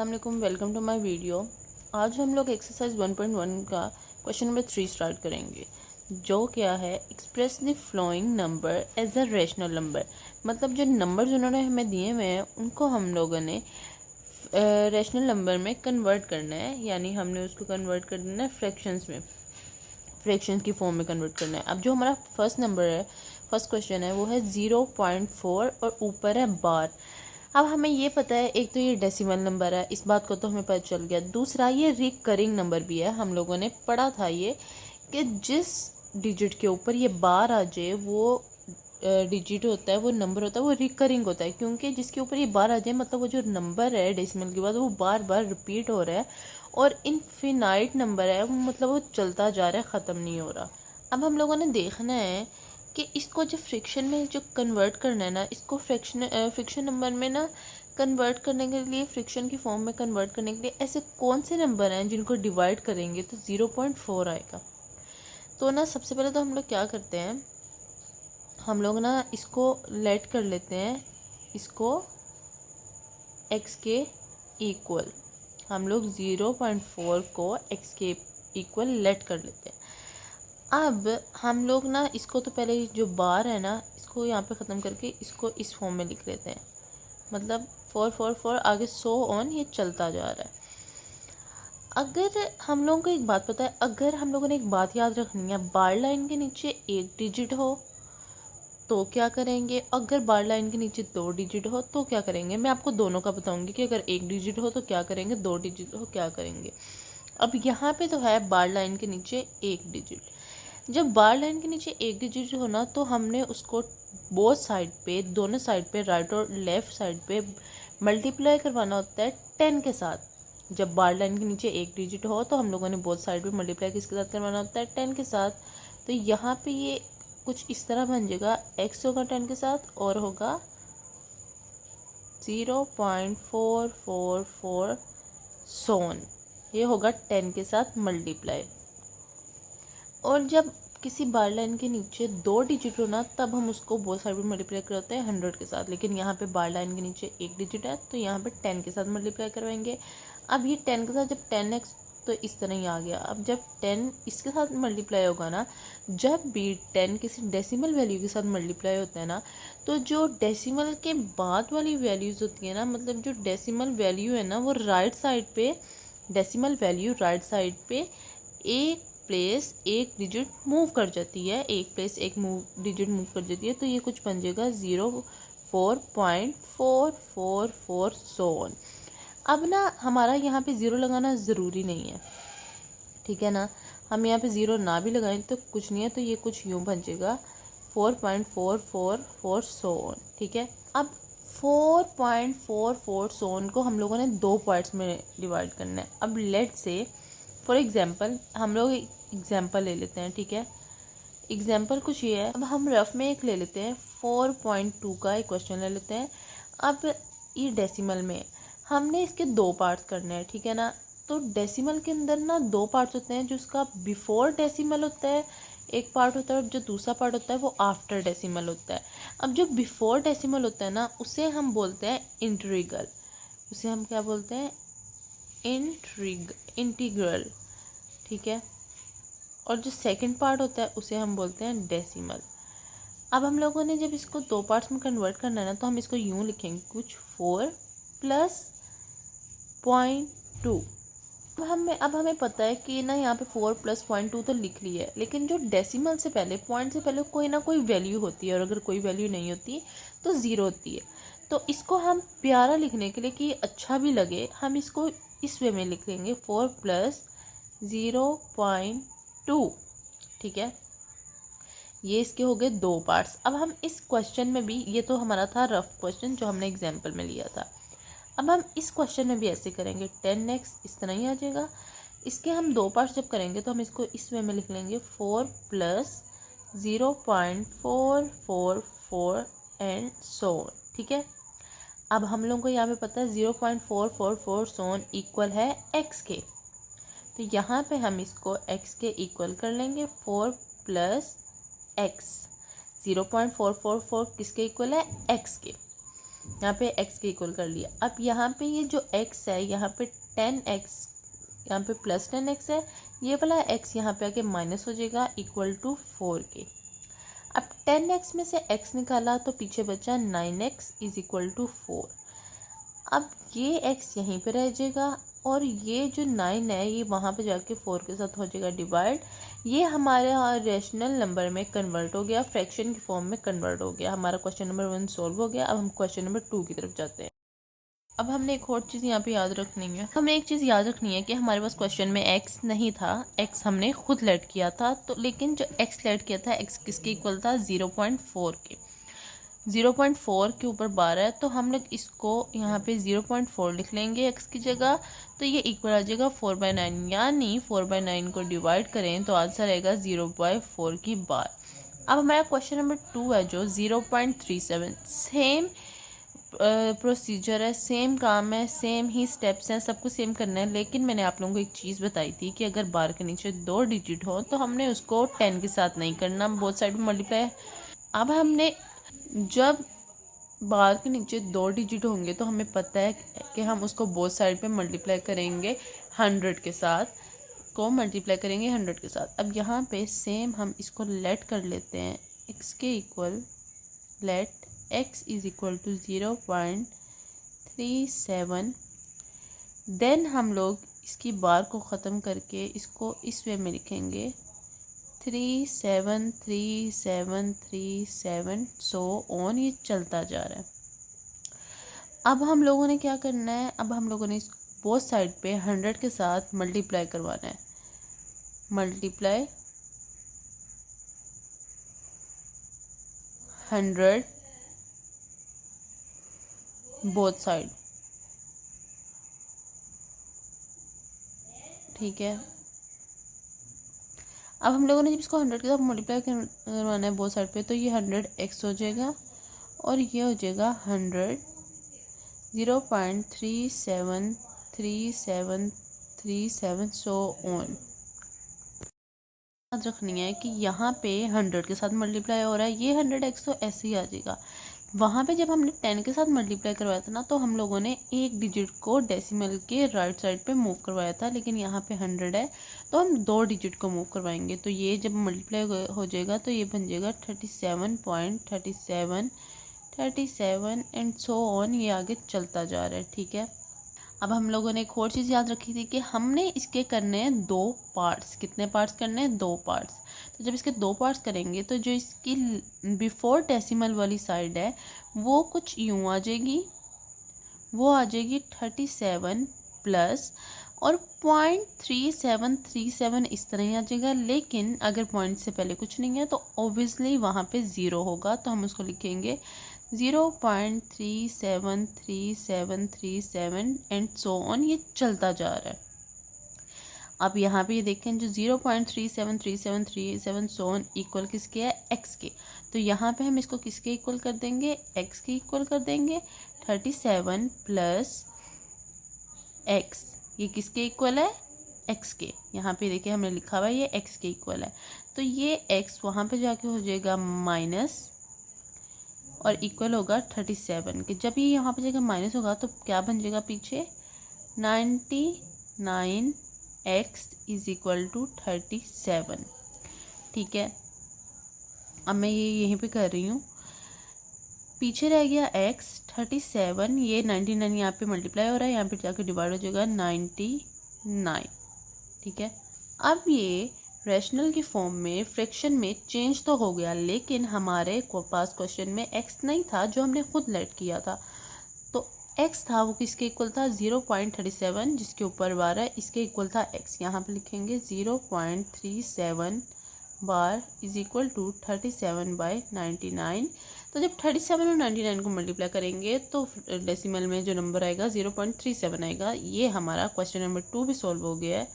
अस्सलामुअलैकुम, welcome to my video. आज हम लोग एक्सरसाइज 1.1 का क्वेश्चन नंबर 3 स्टार्ट करेंगे, जो क्या है express the flowing number as a rational number. मतलब जो नंबर्स उन्होंने हमें दिए हुए हैं उनको हम लोगों ने रैशनल नंबर में कन्वर्ट करना है, यानी हमने उसको कन्वर्ट कर देना है फ्रैक्शंस में, फ्रैक्शंस की फॉर्म में कन्वर्ट करना है। अब जो हमारा फर्स्ट नंबर है, फर्स्ट क्वेश्चन है, वो है 0.4 और ऊपर है बार। अब हमें ये पता है, एक तो ये डेसिमल नंबर है, इस बात को तो हमें पता चल गया। दूसरा ये रिकरिंग नंबर भी है, हम लोगों ने पढ़ा था ये कि जिस डिजिट के ऊपर ये बार आ जाए वो डिजिट होता है, वो नंबर होता है, वो रिकरिंग होता है। क्योंकि जिसके ऊपर ये बार आ जाए मतलब वो जो नंबर है डेसिमल के बाद वो बार बार रिपीट हो रहा है और इनफिनाइट नंबर है, मतलब वो चलता जा रहा है, ख़त्म नहीं हो रहा। अब हम लोगों ने देखना है कि इसको जो फ्रिक्शन में जो कन्वर्ट करना है ना, इसको फ्रिक्शन नंबर में ना कन्वर्ट करने के लिए, फ्रिक्शन की फॉर्म में कन्वर्ट करने के लिए ऐसे कौन से नंबर हैं जिनको डिवाइड करेंगे तो 0.4 आएगा। तो ना सबसे पहले तो हम लोग क्या करते हैं, हम लोग ना इसको लेट कर लेते हैं, इसको x के इक्वल, हम लोग 0.4 को x के इक्वल लेट कर लेते हैं। अब हम लोग ना इसको तो पहले जो बार है ना, इसको यहाँ पे ख़त्म करके इसको इस फॉर्म में लिख लेते हैं। मतलब 4 आगे 100 ऑन ये चलता जा रहा है। अगर हम लोगों को एक बात पता है, अगर हम लोगों ने एक बात याद रखनी है, बार लाइन के नीचे एक डिजिट हो तो क्या करेंगे, अगर बार लाइन के नीचे 2 डिजिट हो तो क्या करेंगे। मैं आपको दोनों का बताऊंगी कि अगर 1 डिजिट हो तो क्या करेंगे, 2 डिजिट हो क्या करेंगे। अब यहाँ पे तो है बार लाइन के नीचे 1 डिजिट। जब बार लाइन के नीचे 1 डिजिट हो ना, तो हमने उसको बोथ साइड पे, दोनों साइड पे, राइट और लेफ़्ट साइड पे मल्टीप्लाई करवाना होता है 10 के साथ। जब बार लाइन के नीचे 1 डिजिट हो तो हम लोगों ने बोथ साइड पे मल्टीप्लाई किसके साथ करवाना होता है, 10 के साथ। तो यहाँ पे ये कुछ इस तरह बन जाएगा, x होगा 10 के साथ और होगा 0.444 सोन, ये होगा 10 के साथ मल्टीप्लाई। और जब किसी बार लाइन के नीचे 2 डिजिट हो ना, तब हम उसको बोथ साइड में मल्टीप्लाई करते हैं 100 के साथ। लेकिन यहाँ पे बार लाइन के नीचे 1 डिजिट है तो यहाँ पे 10 के साथ मल्टीप्लाई करवाएंगे। अब ये 10 के साथ जब 10x तो इस तरह ही आ गया। अब जब 10 इसके साथ मल्टीप्लाई होगा ना, जब भी 10 किसी डेसिमल वैल्यू के साथ मल्टीप्लाई होता है ना, तो जो डेसिमल के बाद वाली वैल्यूज़ होती है ना, मतलब जो डेसिमल वैल्यू है ना, वो राइट साइड पे, डेसिमल वैल्यू राइट साइड पे एक प्लेस एक डिजिट मूव कर जाती है, एक प्लेस एक डिजिट मूव कर जाती है। तो ये कुछ बन जाएगा 0.444 सोन। अब ना हमारा यहाँ पे ज़ीरो लगाना ज़रूरी नहीं है, ठीक है ना। हम यहाँ पे ज़ीरो ना भी लगाएं तो कुछ नहीं है, तो ये कुछ यूँ बन जाएगा 4.444 सोन, ठीक है। अब 4.44 सोन को हम लोगों ने 2 पार्ट्स में डिवाइड करना है। अब लेट से फॉर एग्जाम्पल हम लोग एग्जाम्पल ले लेते हैं, ठीक है। एग्जाम्पल कुछ ये है, अब हम रफ में एक ले लेते हैं, 4.2 का एक क्वेश्चन ले लेते हैं। अब ये डेसिमल में हमने इसके 2 पार्ट्स करने हैं, ठीक है ना। तो डेसिमल के अंदर ना 2 पार्ट्स होते हैं, जो उसका बिफोर डेसिमल होता है एक पार्ट होता है, और जो दूसरा पार्ट होता है वो आफ्टर डेसिमल होता है। अब जो बिफोर डेसिमल होता है ना, उसे हम बोलते हैं इंटीग्रल, उसे हम क्या बोलते हैं, इंटीग्रल, ठीक है। और जो सेकंड पार्ट होता है उसे हम बोलते हैं डेसिमल। अब हम लोगों ने जब इसको 2 पार्ट्स में कन्वर्ट करना है ना, तो हम इसको यूँ लिखेंगे कुछ 4 प्लस 0.2। अब हमें पता है कि ना यहाँ पे 4 प्लस 0.2 तो लिख लिया है, लेकिन जो डेसिमल से पहले, पॉइंट से पहले कोई ना कोई वैल्यू होती है, और अगर कोई वैल्यू नहीं होती तो 0 होती है। तो इसको हम प्यारा लिखने के लिए कि अच्छा भी लगे, हम इसको इस वे में लिख लेंगे 4 प्लस 0.2, ठीक है। ये इसके हो गए 2 पार्ट्स। अब हम इस क्वेश्चन में भी, ये तो हमारा था रफ क्वेश्चन जो हमने एग्जाम्पल में लिया था, अब हम इस क्वेश्चन में भी ऐसे करेंगे, 10x इस तरह ही आ जाएगा। इसके हम 2 पार्ट्स जब करेंगे तो हम इसको इस वे में लिख लेंगे 4 प्लस 0.444 एंड सो, ठीक है। अब हम लोगों को यहाँ पे पता है 0.444 सोन इक्वल है x के, तो यहाँ पे हम इसको x के इक्वल कर लेंगे 4 प्लस x। 0.444 किसके इक्वल है, x के। यहाँ पे x के इक्वल कर लिया। अब यहाँ पे ये जो x है, यहाँ पे 10x, यहाँ पे प्लस 10x है, ये वाला x यहाँ पे आके माइनस हो जाएगा इक्वल टू 4 के। अब 10x में से x निकाला तो पीछे बचा 9x इज इक्वल टू 4। अब ये x यहीं पे रह जाएगा और ये जो 9 है ये वहाँ पे जाके 4 के साथ हो जाएगा डिवाइड। ये हमारे रेशनल नंबर में कन्वर्ट हो गया, फ्रैक्शन की फॉर्म में कन्वर्ट हो गया। हमारा क्वेश्चन नंबर 1 सॉल्व हो गया। अब हम क्वेश्चन नंबर 2 की तरफ जाते हैं। अब हमने एक और चीज़ यहाँ पे याद रखनी है। हमें एक चीज़ याद रखनी है कि हमारे पास क्वेश्चन में x नहीं था, x हमने खुद लेट किया था। तो लेकिन जो x लेट किया था, x किसके इक्वल था? 0.4 के। 0.4 के ऊपर 12 है तो हम लोग इसको यहाँ पे 0.4 लिख लेंगे x की जगह। तो ये इक्वल आ जाएगा 4/9, यानी 4/9 को डिवाइड करें तो आंसर आएगा 0.4 की बार। अब हमारा क्वेश्चन नंबर 2 है जो 0.37। सेम प्रोसीजर है, सेम काम है, सेम ही स्टेप्स हैं, सब कुछ सेम करना है। लेकिन मैंने आप लोगों को एक चीज़ बताई थी कि अगर बार के नीचे 2 डिजिट हो तो हमने उसको 10 के साथ नहीं करना, बोथ साइड में मल्टीप्लाई। अब हमने जब बार के नीचे 2 डिजिट होंगे तो हमें पता है कि हम उसको बोथ साइड पे मल्टीप्लाई करेंगे 100 के साथ, करेंगे 100 के साथ। अब यहाँ पे सेम हम इसको लेट कर लेते हैं x के equal, let x is equal to 0.37। Then हम लोग इसकी बार को ख़त्म करके इसको इस वे में लिखेंगे 373737 सो ऑन, ये चलता जा रहा है। अब हम लोगों ने क्या करना है? अब हम लोगों ने इस बोथ साइड पे 100 के साथ मल्टीप्लाई करवाना है। मल्टीप्लाई 100 बोथ साइड, ठीक है। अब हम लोगों ने जब इसको 100 के साथ मल्टीप्लाई करवाना है बोथ साइड पे तो ये 100x हो जाएगा और ये हो जाएगा 100 0.373737 सो ऑन। याद रखनी है कि यहाँ पे 100 के साथ मल्टीप्लाई हो रहा है, ये 100x तो ऐसे ही आ जाएगा। वहाँ पे जब हमने 10 के साथ मल्टीप्लाई करवाया था ना तो हम लोगों ने एक डिजिट को डेसिमल के राइट साइड पे मूव करवाया था, लेकिन यहाँ पे 100 है तो हम 2 डिजिट को मूव करवाएंगे। तो ये जब मल्टीप्लाई हो जाएगा तो ये बन जाएगा 37.37 एंड सो ऑन, ये आगे चलता जा रहा है, ठीक है। अब हम लोगों ने एक और चीज़ याद रखी थी कि हमने इसके करने हैं 2 पार्ट्स। कितने पार्ट्स करने हैं? 2 पार्ट्स। तो जब इसके 2 पार्ट्स करेंगे तो जो इसकी बिफोर डेसिमल वाली साइड है वो कुछ यूँ आ जाएगी, वो आ जाएगी 37 प्लस और 0.3737 इस तरह ही आ जाएगा। लेकिन अगर पॉइंट से पहले कुछ नहीं है तो ऑब्वियसली वहाँ पे 0 होगा, तो हम उसको लिखेंगे 0.373737 एंड सो ऑन, ये चलता जा रहा है। अब यहाँ पे ये देखें जो 0.373737 सो ऑन इक्वल किसके है? x के। तो यहाँ पे हम इसको किसके इक्वल कर देंगे? x के इक्वल कर देंगे। 37 प्लस x, ये किसके इक्वल है? x के। यहाँ पे देखिए हमने लिखा हुआ है ये x के इक्वल है, तो ये x वहाँ पे जाके हो जाएगा माइनस और इक्वल होगा 37 के। जब ये यहाँ पे जाकर माइनस होगा तो क्या बन जाएगा पीछे? 99x इज इक्वल टू 37, ठीक है। अब मैं ये यहीं पे कर रही हूँ, पीछे रह गया x 37, ये 99 यहाँ पे मल्टीप्लाई हो रहा है, यहाँ पे जाकर डिवाइड हो जाएगा 99, ठीक है। अब ये रैशनल की फॉर्म में फ्रैक्शन में चेंज तो हो गया, लेकिन हमारे पास क्वेश्चन में x नहीं था जो हमने खुद लेट किया था। तो x था वो किसके इक्वल था? 0.37, जिसके ऊपर 12 इसके इक्वल था x। यहाँ पे लिखेंगे 0.37 बार इज इक्वल टू 37/99। तो जब 37 और 99 को मल्टीप्लाई करेंगे तो डेसिमल में जो नंबर आएगा 0.37 आएगा। ये हमारा क्वेश्चन नंबर 2 भी सॉल्व हो गया है।